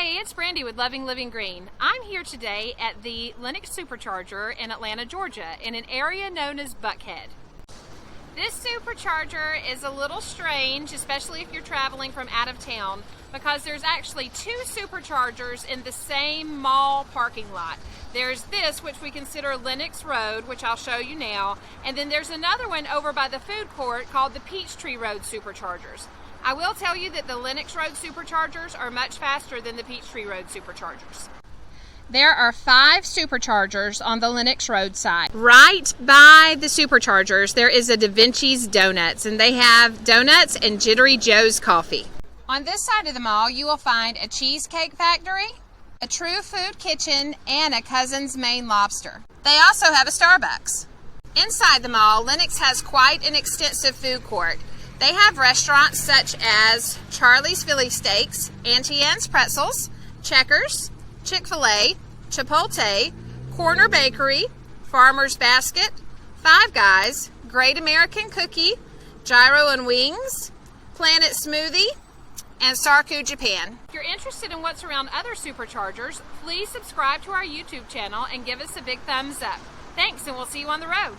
Hey, it's Brandy with Loving Living Green. I'm here today at the Lenox Supercharger in Atlanta, Georgia, in an area known as Buckhead. This supercharger is a little strange, especially if you're traveling from out of town, because there's actually two superchargers in the same mall parking lot. There's this, which we consider Lenox Road, which I'll show you now, and then there's another one over by the food court called the Peachtree Road Superchargers. I will tell you that the Lenox Road Superchargers are much faster than the Peachtree Road Superchargers. There are 5 superchargers on the Lenox Road side. Right by the superchargers, there is a Da Vinci's Donuts, and they have donuts and Jittery Joe's coffee. On this side of the mall, you will find a cheesecake factory, a True Food Kitchen, and a Cousin's Maine Lobster. They also have a Starbucks. Inside the mall, Lenox has quite an extensive food court. They have restaurants such as Charlie's Philly Steaks, Auntie Anne's Pretzels, Checkers, Chick-fil-A, Chipotle, Corner Bakery, Farmer's Basket, Five Guys, Great American Cookie, Gyro and Wings, Planet Smoothie, and Sarku Japan. If you're interested in what's around other superchargers, please subscribe to our YouTube channel and give us a big thumbs up. Thanks, and we'll see you on the road.